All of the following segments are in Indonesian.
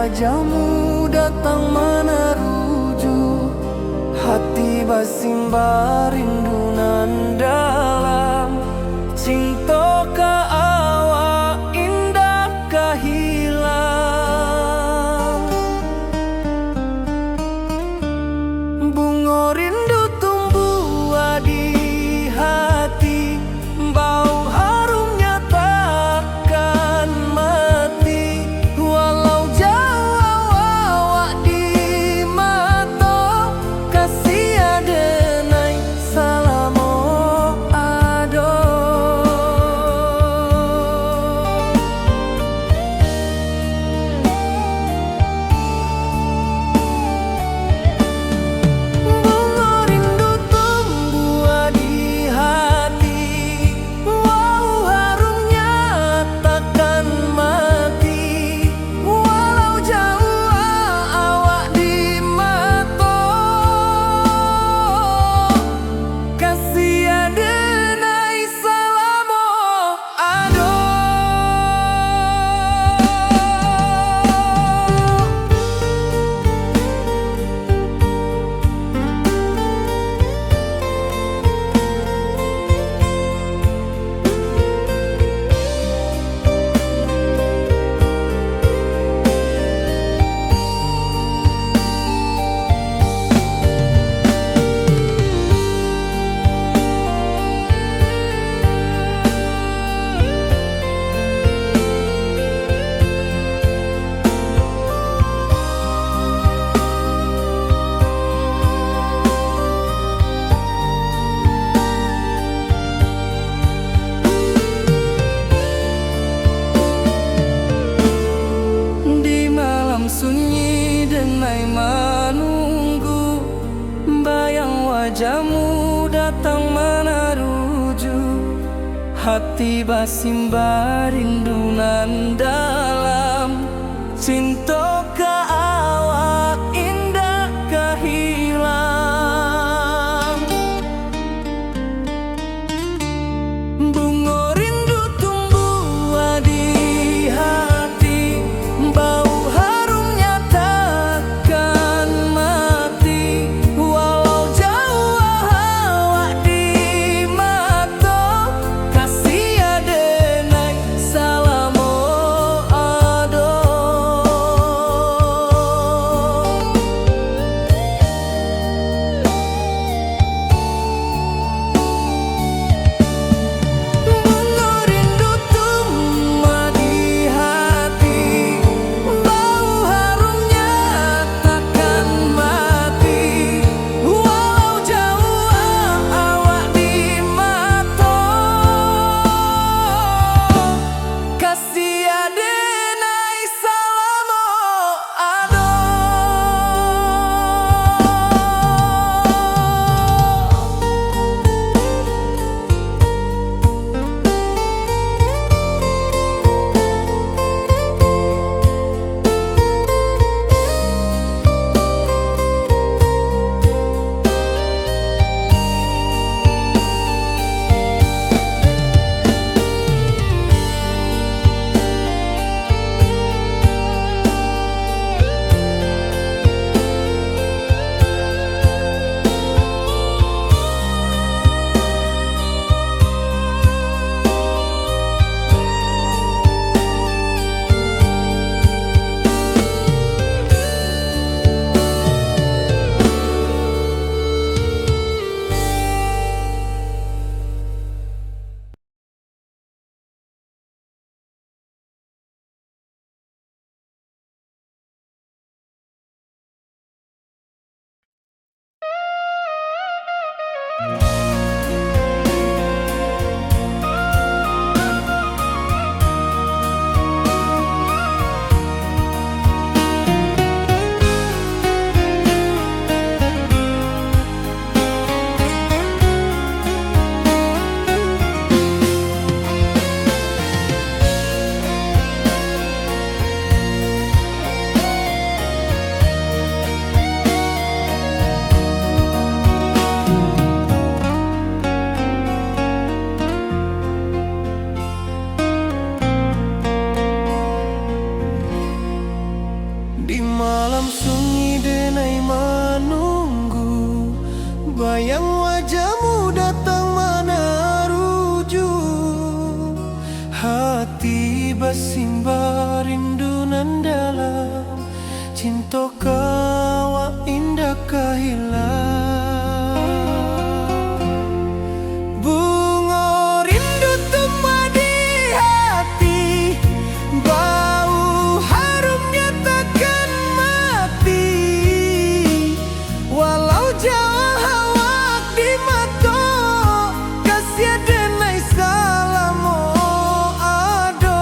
wajahmu datang meneruju, hati bersimbar rindu nan dalam. Cinta ka awak indah kahilang, bunga rindu tumbuh di hati, bau harumnya takkan mati. Walau jauh awak di mata, kasih adenai salamo ado. Bunga rindu tumbuh di hati, wow harumnya takkan mati. Walau jauh awak di mata, kasih adenai salamo ado. Di malam sunyi denai menunggu, bayang wajahmu datang meneruju, hati bersimbar rindu nan dalam. Cinta ka awak indah kahilang, bunga rindu tumbuh di hati, bau harumnya takkan mati. Walau jauh awak di mata, kasih adenai salamo ado. Bunga rindu tumbuh di hati, bau harumnya takkan mati. Walau jauh awak di mata, kasih adenai salamo ado. simba rindu nan dalam, cinta kawa indah kahilang. Bunga rindu tumbuh di hati, bau harumnya takkan mati. Walau jauh hawak di mata, kasih denai salamo ado.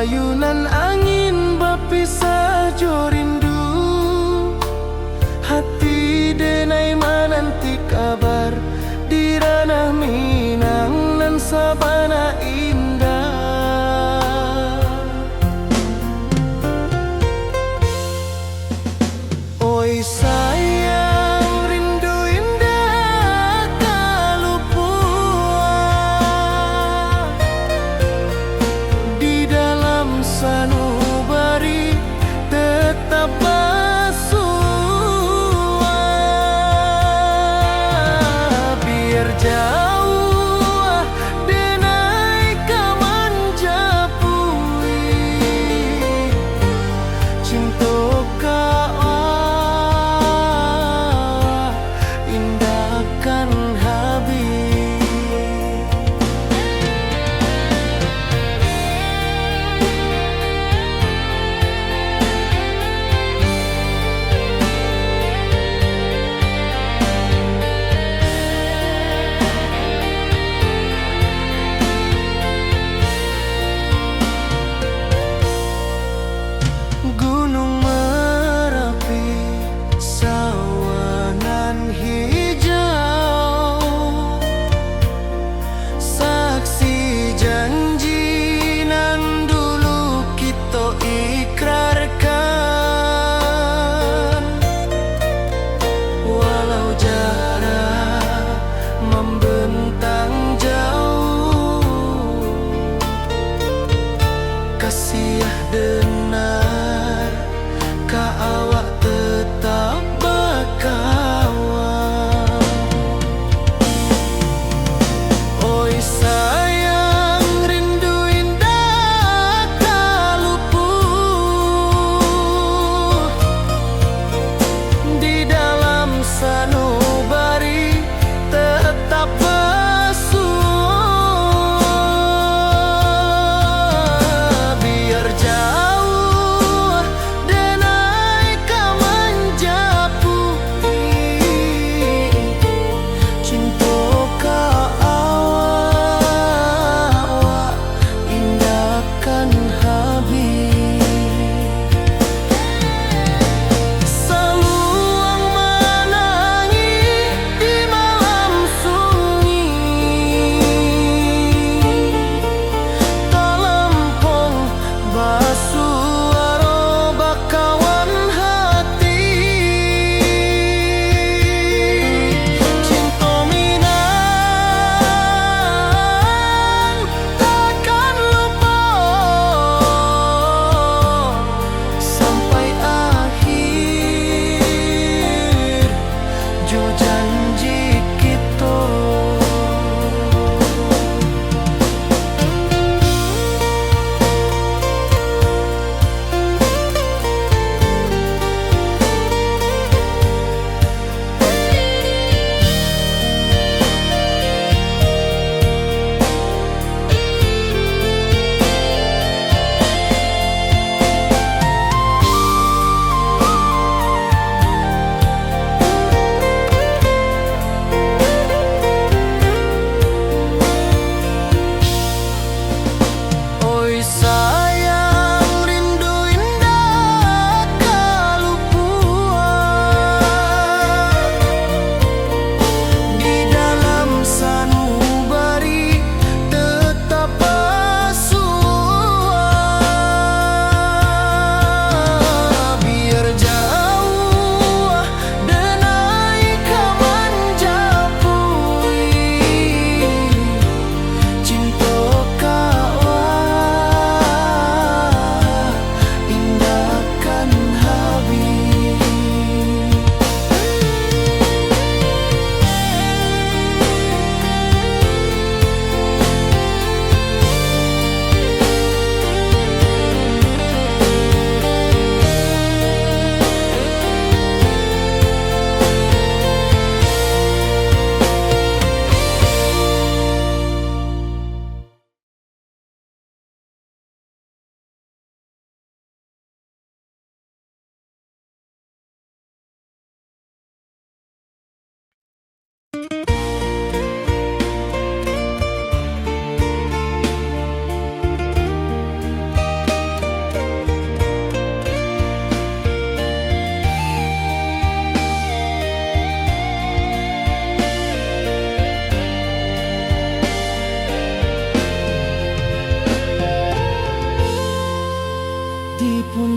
ayunan angin berpisah jo rindu. Hati denai menanti kabar di ranah Minang nan sabana indah. Oi sayang, rindu indah kalupua di dalam sana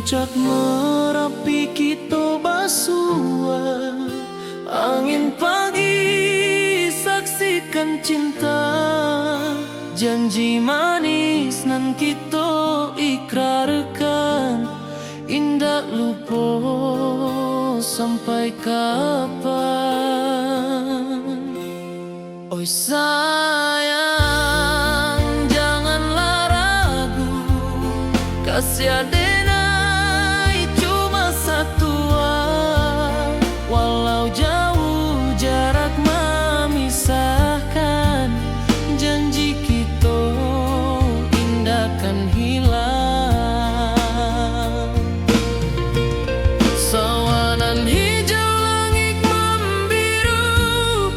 puncak Merapi kita basua, angin pagi saksikan cinta, janji manis nan kita ikrarkan, indah lupa sampai kapan. Oi sayang, janganlah ragu, kasih adenai cuma satu, walau jauh jarak memisahkan, janji kita indah kan hilang. Sawanan hijau langit membiru,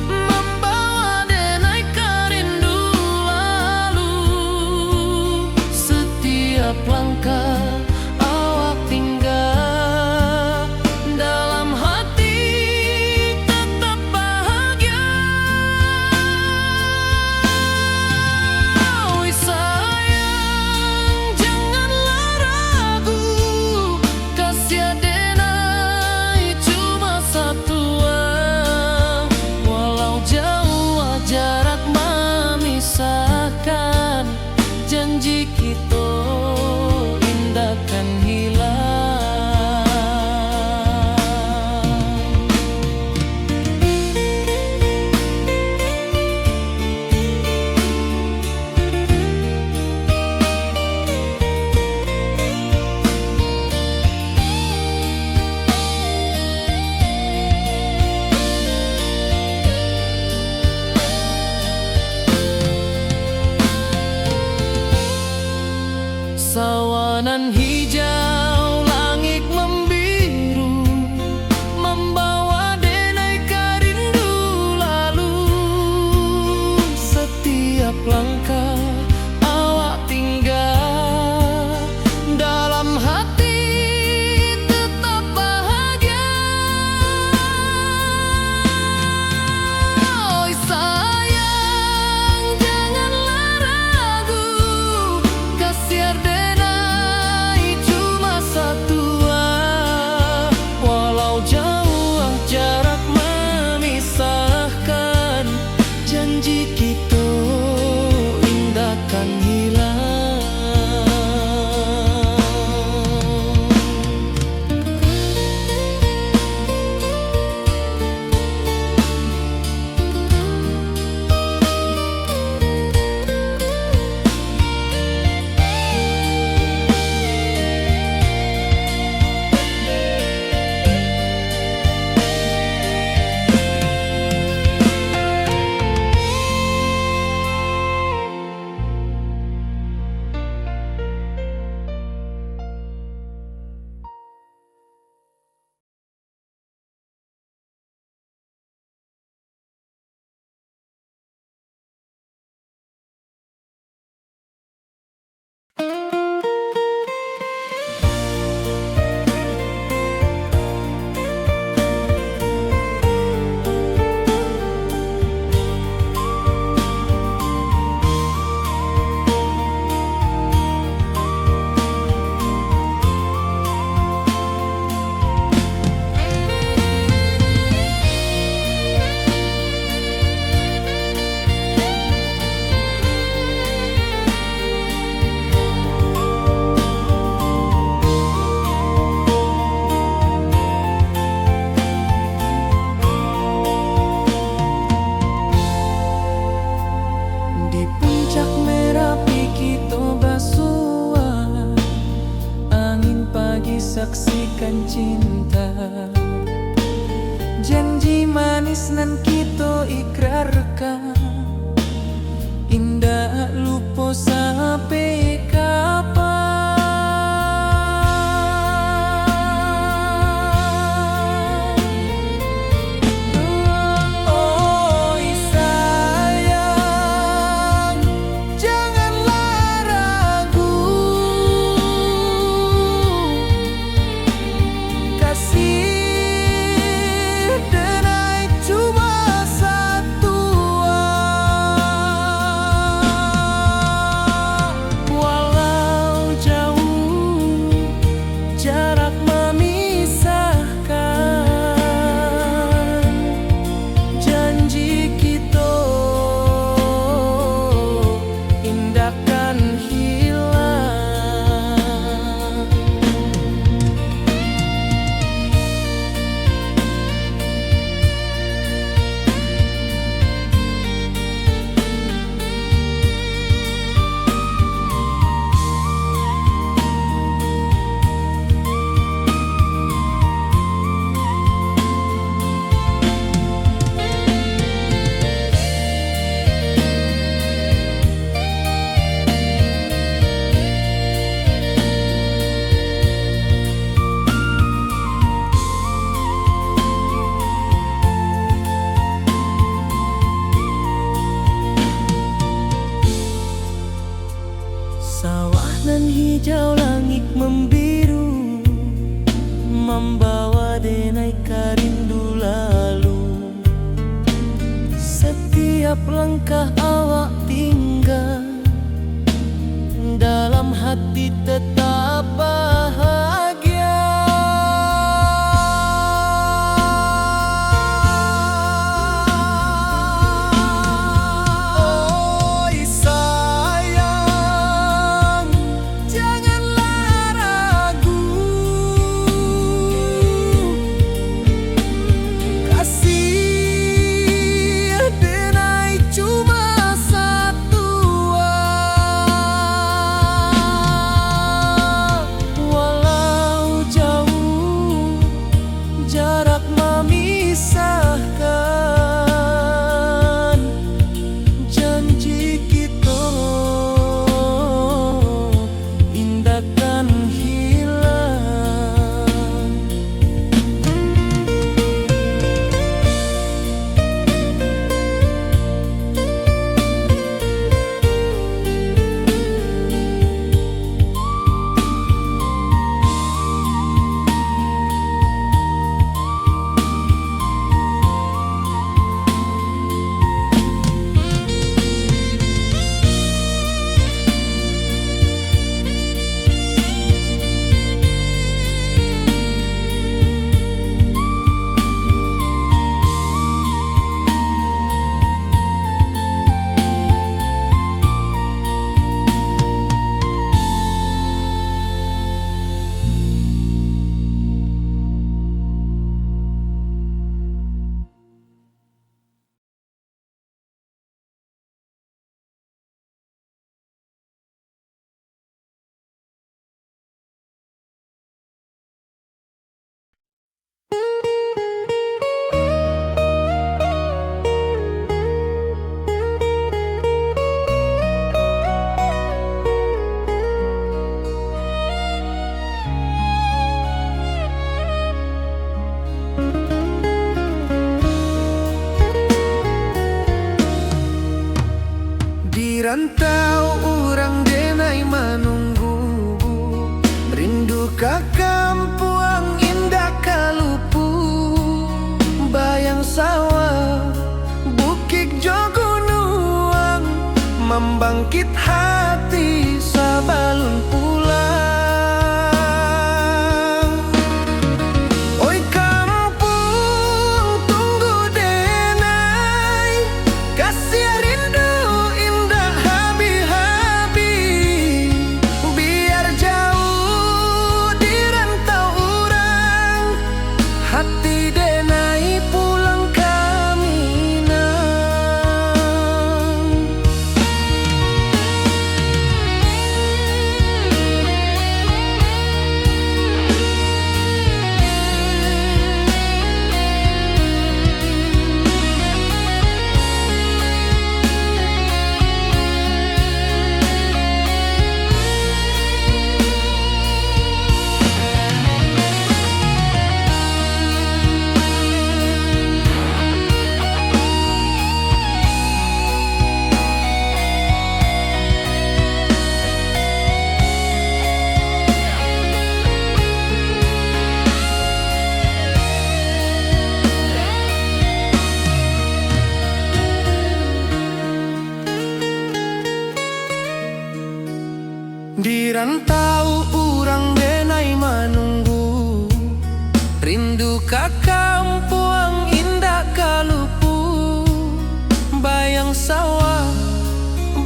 membawa denai karindu lalu, setiap langkah awak tinggal, dalam hati tetap bahagia. Oi sayang, janganlah ragu, kasih adenai cuma satu, walau jauh jarak memisahkan, janji kita indah kan hilang. Sawanan hijau langit membiru, membawa denai karindu lalu, setiap langkah awak tinggal, dalam hati tetap bahagia. Oi sayang, janganlah ragu, kasih adenai cuma satu, walau jauh jarak memisahkan, janji kita indah kan hilang. Di puncak Merapi kita basua, angin pagi saksikan cinta, janji manis nan kita ikrarkan, indah lupa sampai kapan. Oi sayang, janganlah ragu, kasih denai cuma satu, langkah awak tinggal, dalam hati tetap bahagia. Oi sayang, janganlah ragu, kasih denai cuma satu. Walau jauh jarak memisahkan, janji kita indahkan hilang. Di rantau orang denai menunggu, rindu ka kampung indah kalupu, bayang sawah bukit jogunuang, membangkit hati sabalun pulang. Oi kampung tunggu denai, kasih rindu hati denai pulang ke Minang. Di rantau urang denai menunggu, rindu ka kampung indah kalupu, bayang sawah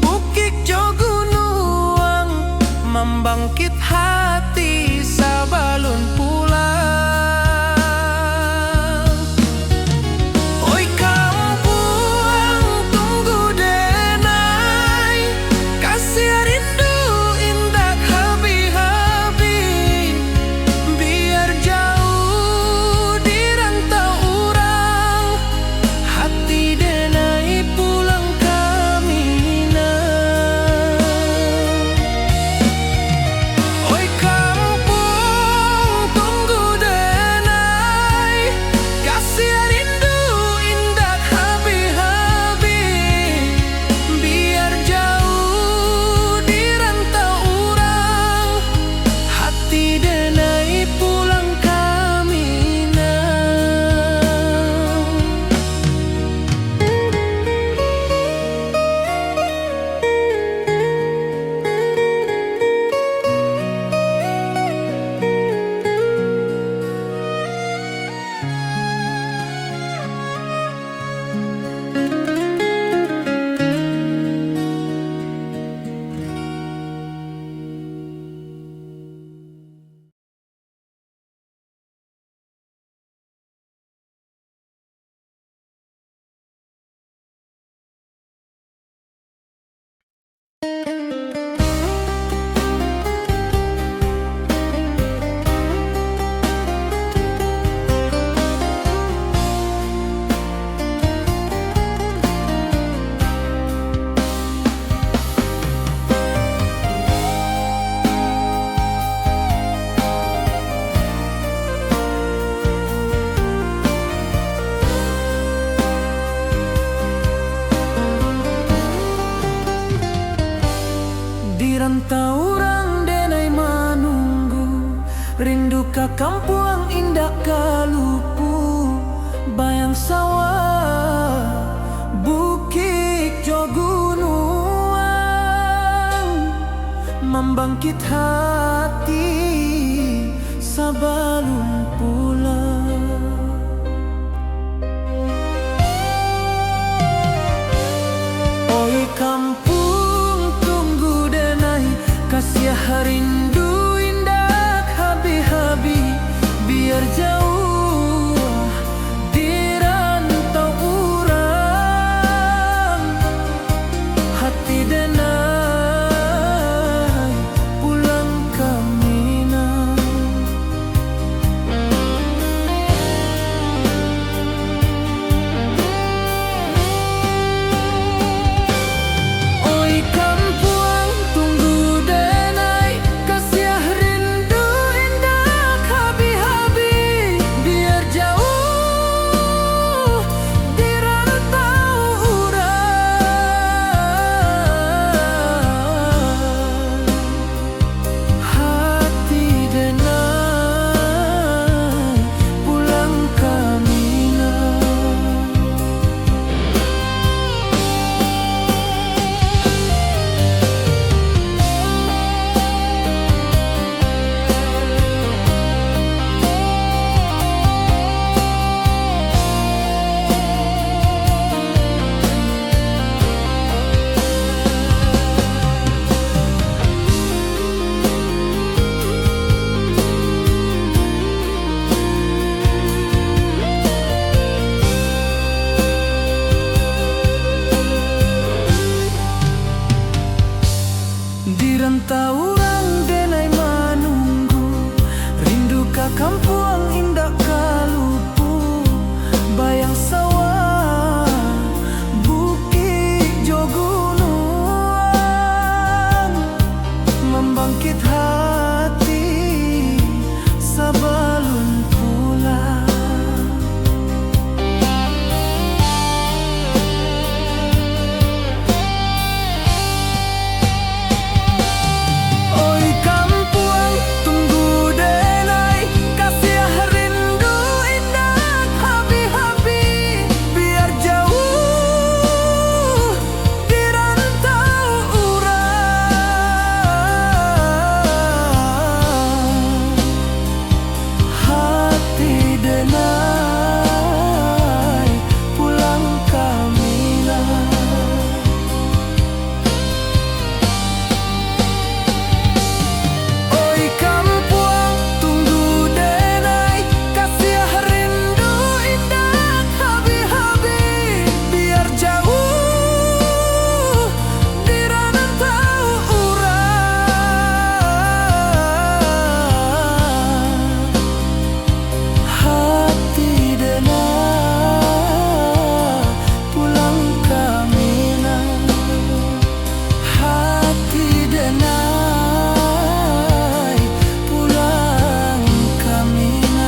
bukit jogunuang, membangkit hati sabalun pulang. Oi kampung tunggu denai, kasih rindu oi ka kampung indah kalupu, bayang sawah, bukit jo gunung, membangkit hati sebelum pulang. Oi kampung tunggu denai, kasih rindu indah habi-habi, biar jauh di rantau urang, hati denai pulang ke Minang. Oi kampung tunggu denai, kasih rindu indah habi-habi, biar jauh di rantau urang, hati denai pulang ke Minang. Di rantau urang denai menunggu, rindu ka kampung indah kalupu, bayang sawah, bukit jo gunung, membangkit hati sebelum pulang. Oi kampung tunggu denai, kasih rindu indah habi-habi, biar jauh di rantau urang, hati denai pulang ke Minang. Oi kampung tunggu denai, kasih rindu indah habi-habi, biar jauh di rantau urang, hati denai pulang ke Minang, hati denai pulang ke Minang.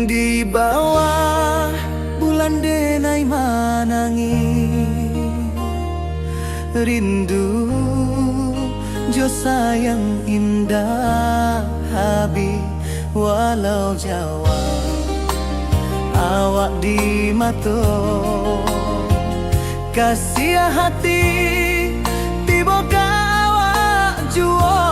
Di bawah bulan denai manangi, rindu jo sayang indah habi, walau jauh awak di mato, kasih hati tiba kawa juo,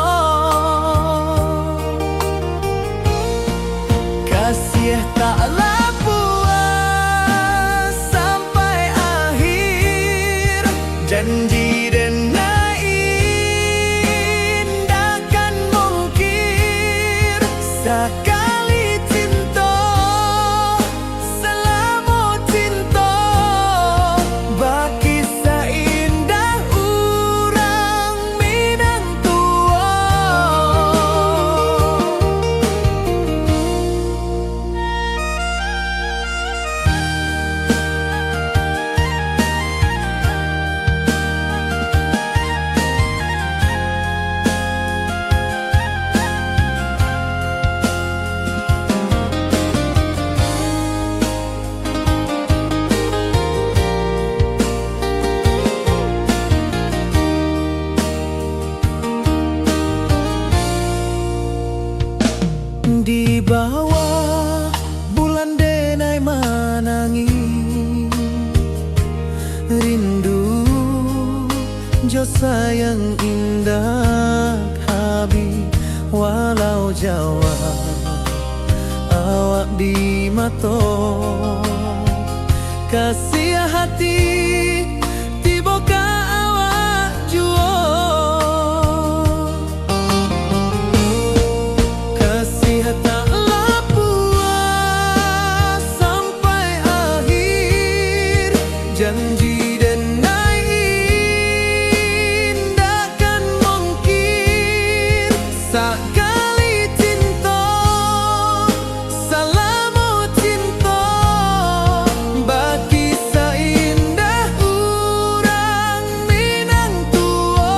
kasih taklah puas sampai akhir, janji dan indahkan mungkir sekali cinta selama cinta baki seindah urang Minang tua. Di bawah bulan denai manangi rindu jo sayang indah habi walau jawa awak di mato kasih hati tiba ka awak juo. Taklah puas sampai akhir, janji dan indahkan mungkir sekali cinta selama cinta baki seindah urang Minang tua.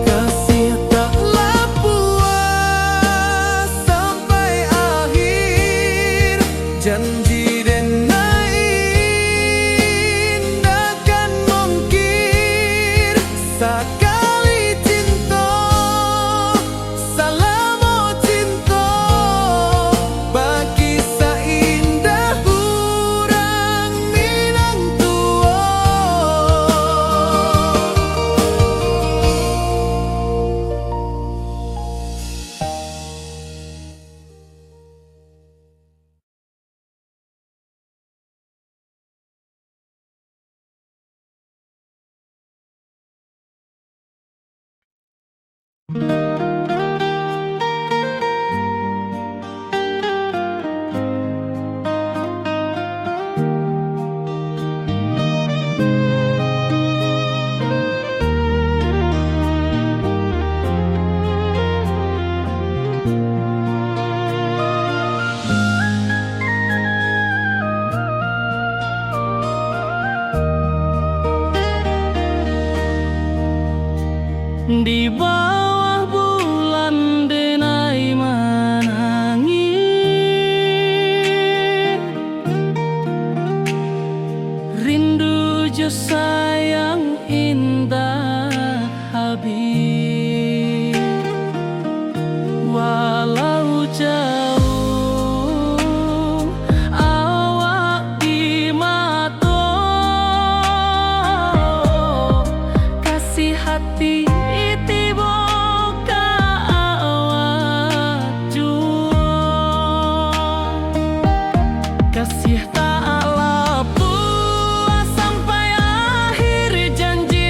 Kasih taklah puas sampai akhir, janji dan indahkan mungkir sekali cinta selama cinta baki seindah urang Minang tua. Di bawah bulan denai manangi rindu jo sayang indah habib walau jauh awak di mato kasih hati kasih taklah puas sampai akhir, janji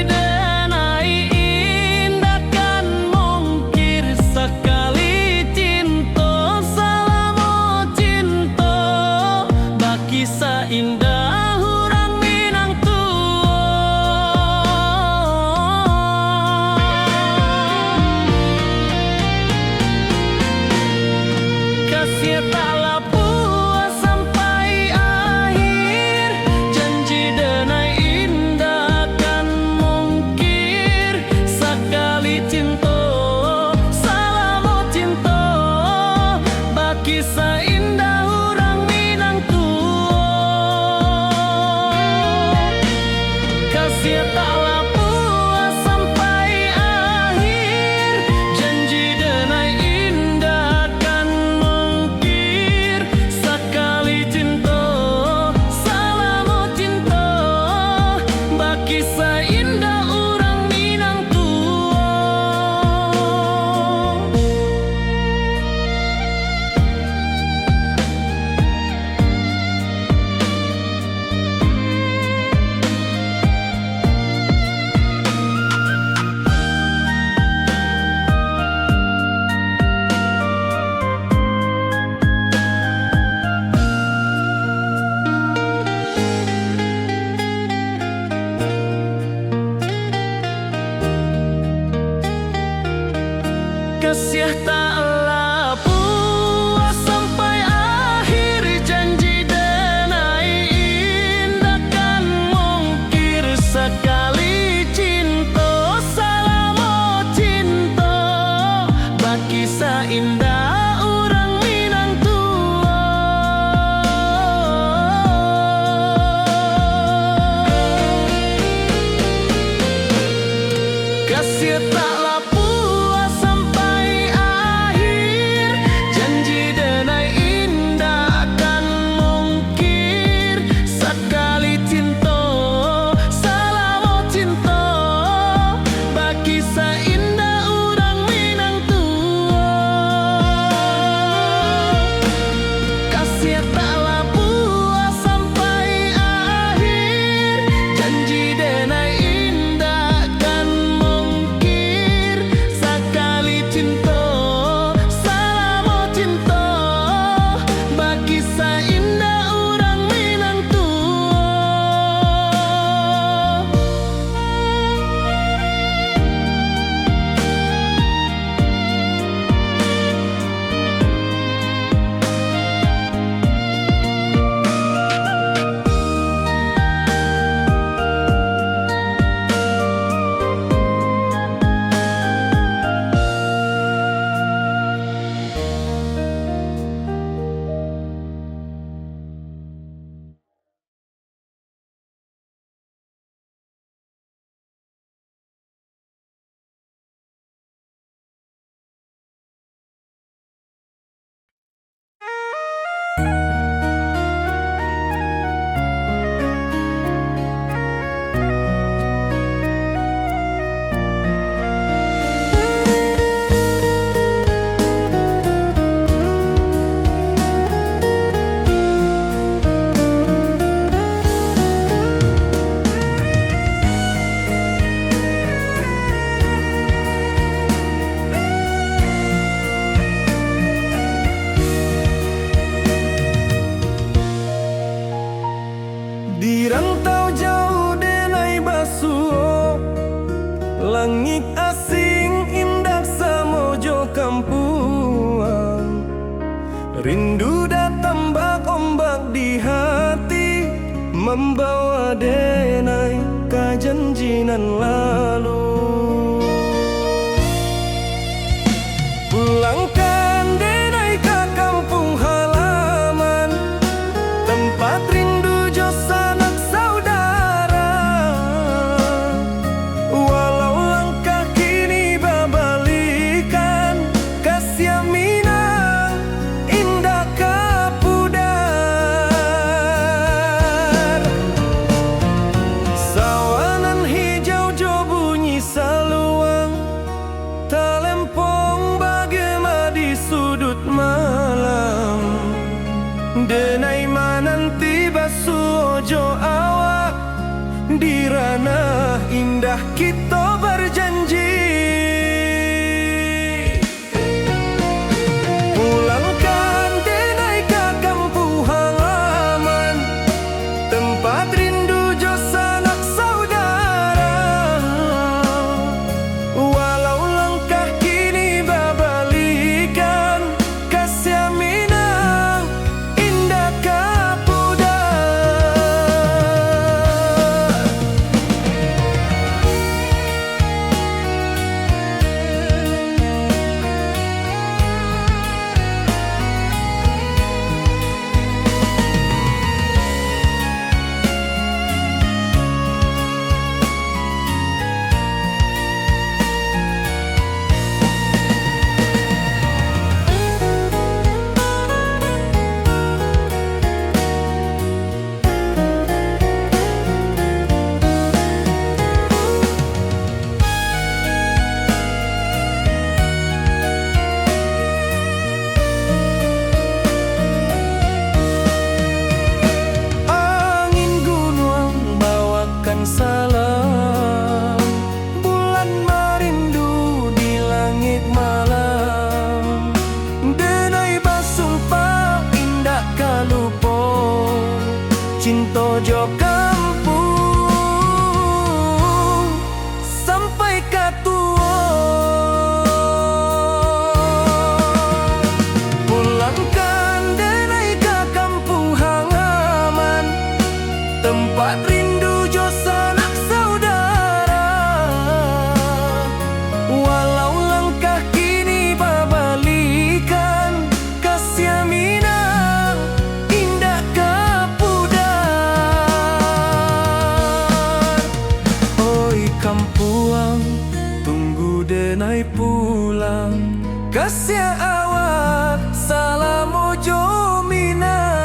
Kasih taklah puas sampai akhir, janji denai indah kan mungkir. Sekali cinta salamo cinta, bagi seindah orang Minang tua. Kasih taklah puas sampai akhir, janji denai indah kan mungkir. Sekali cinta salamo cinta, bagi seindah orang Minang tua. Kasih taklah puas sampai akhir, janji denai indah kan mungkir. Sekali cinta salamo cinta, bagi seindah orang Minang tua. Di rantau jauh denai basuh, langit asing indah samojo kampuang. Rindu datang bak ombak di hati, membawa denai ke janjinan lalu. Pulangkan denai ke kampung halaman, tempat rindu jo sanak saudara. Walau langkah kini babalikan, kasih Minang indah kapudar. Sawanan hijau jo bunyi saluang, talempong bagema di sudut malam. Denai mananti basuh ojo awak, di ranah indah kita berjanji. Pulangkan denai ke kampung halaman, tempat rindu jo sanak saudara. Walau langkah kini babalikan, kasih Minang indah kapudar. denai pulang kasih awak salam ojo minang.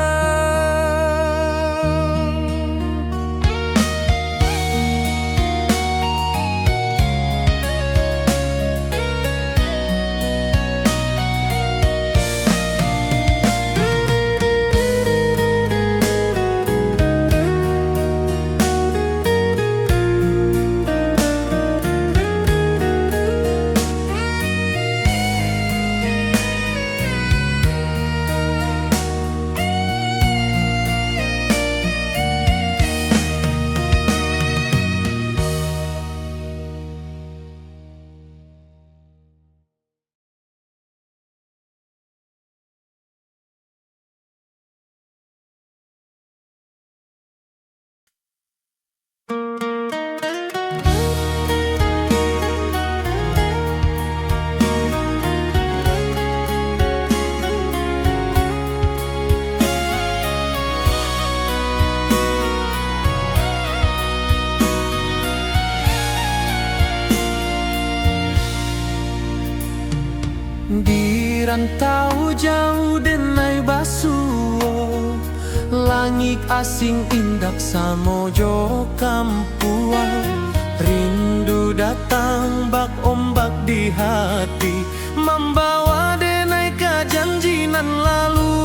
Di rantau jauh denai basuo, langit asing indak samojo kampuan. Rindu datang bak ombak di hati, membawa denai ke janjinan lalu.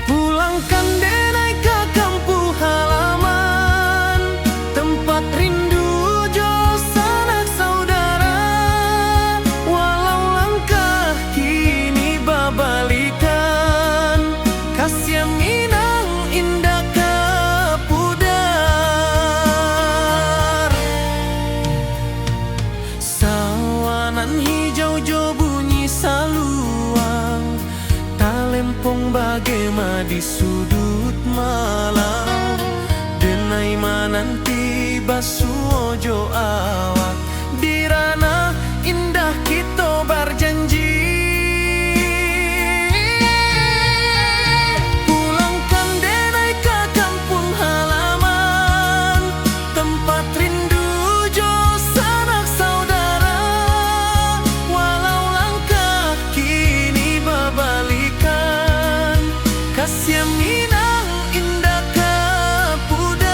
Pulangkan denai ke kampung halaman, tempat rindu bagema di sudut malam, denai mananti basuojo awak di ranah indah kita berjanji. Pulangkan denai ke kampung halaman, tempat rindu jo sanak saudara. Walau langkah kini berbalikan, kasih minang indah ke pudar.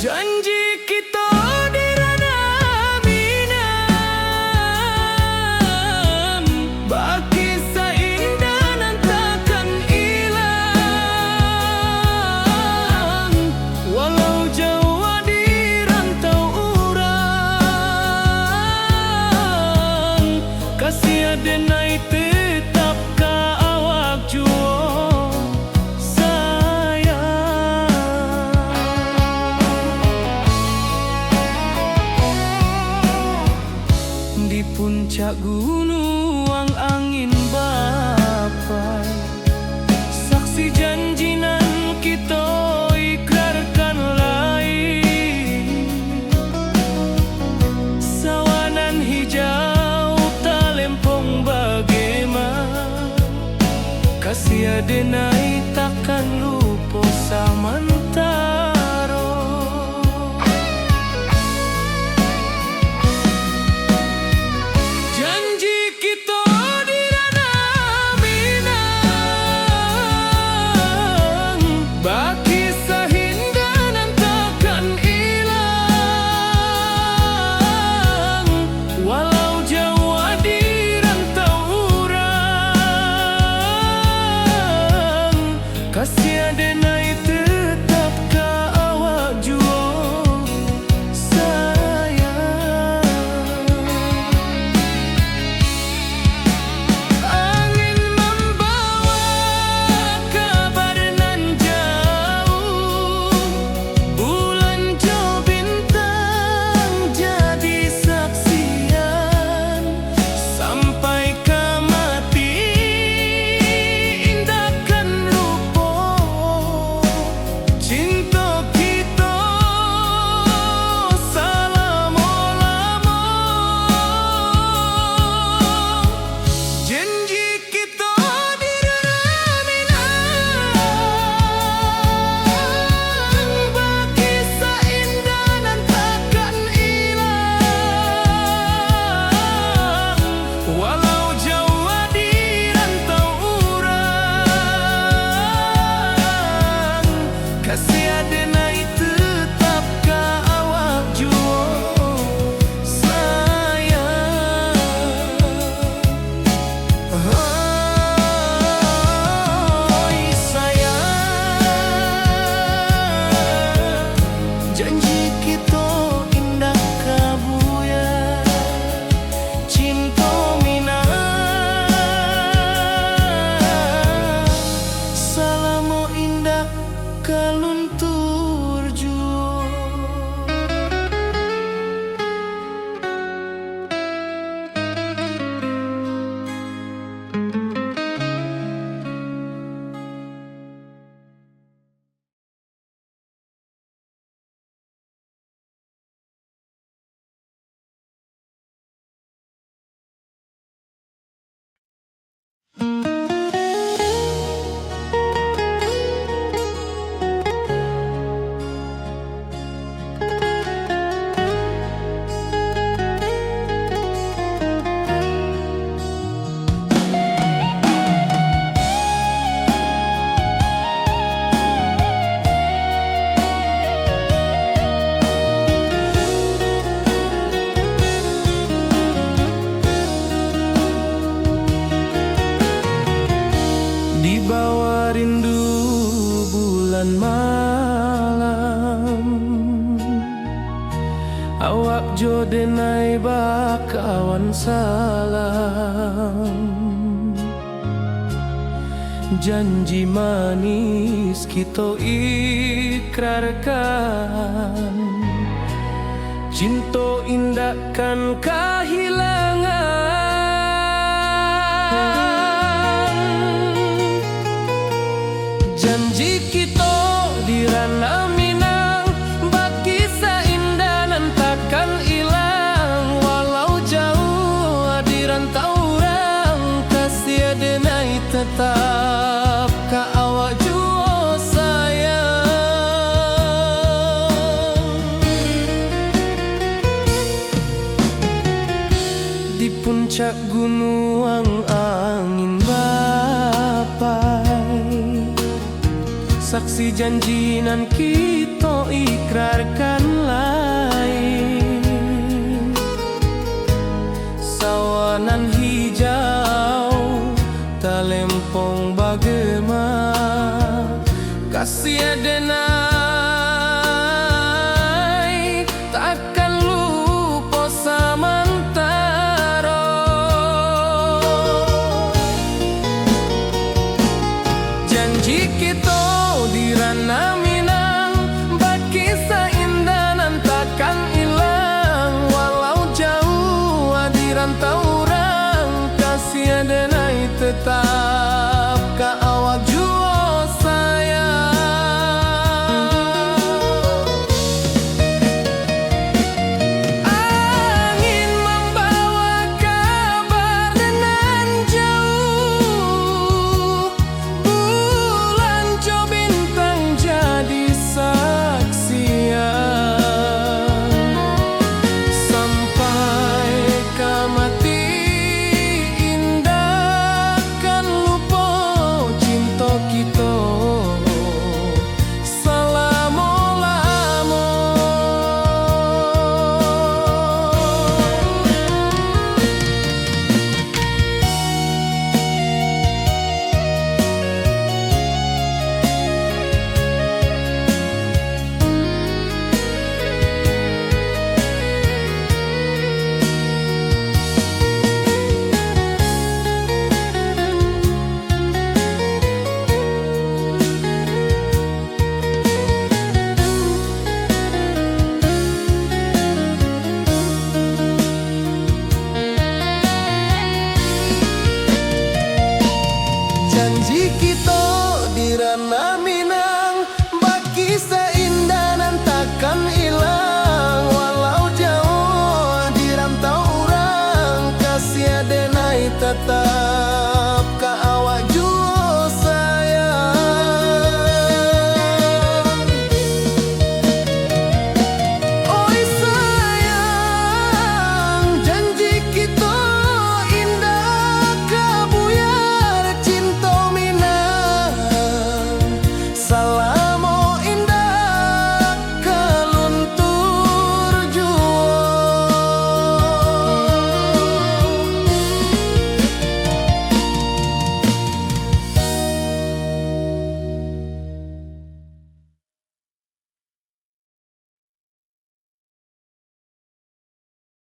Janji kita di ranah Minang, bagi seindah nan takkan hilang. Walau jauh di rantau urang, kasih adenai tetap ka awak juo sayang. Di puncak gunung angin bapai, saksi janji nan kita ikrarkan lain. Sawanan hijau talempong bagaimana, kasih adenai takkan lupa samantaro. Janji kita di ranah Minang, bagi sahinda nan takkan hilang. Walau jauh di rantau urang, kasih adenai tetap ka awak juo sayang. Angin membawa kabar nan jauh, bulan jo bintang jadi saksian. Sampai ke mati indahkan lupa cinta kita selama-lama. Janji kita di ranah Minang, bagi seindah nan takkan hilang. Walau jauh di rantau urang, kasih adenai tetap ka awak juo sayang. Oi sayang, janji kita indah kabuya, cinta Minang selama indah kaluntur juo. Di bawah rindu bulan malam, awak jo denai bakawan salam. Janji manis kita ikrarkan, cinta indahkan kehilangan. Janji kita di ranah Minang, bagi seindah nan takkan hilang. Walau jauh di rantau urang, kasih adenai tetap ka awak juo sayang. Di puncak gunung angin bapai, saksi janji nan kita ikrarkan.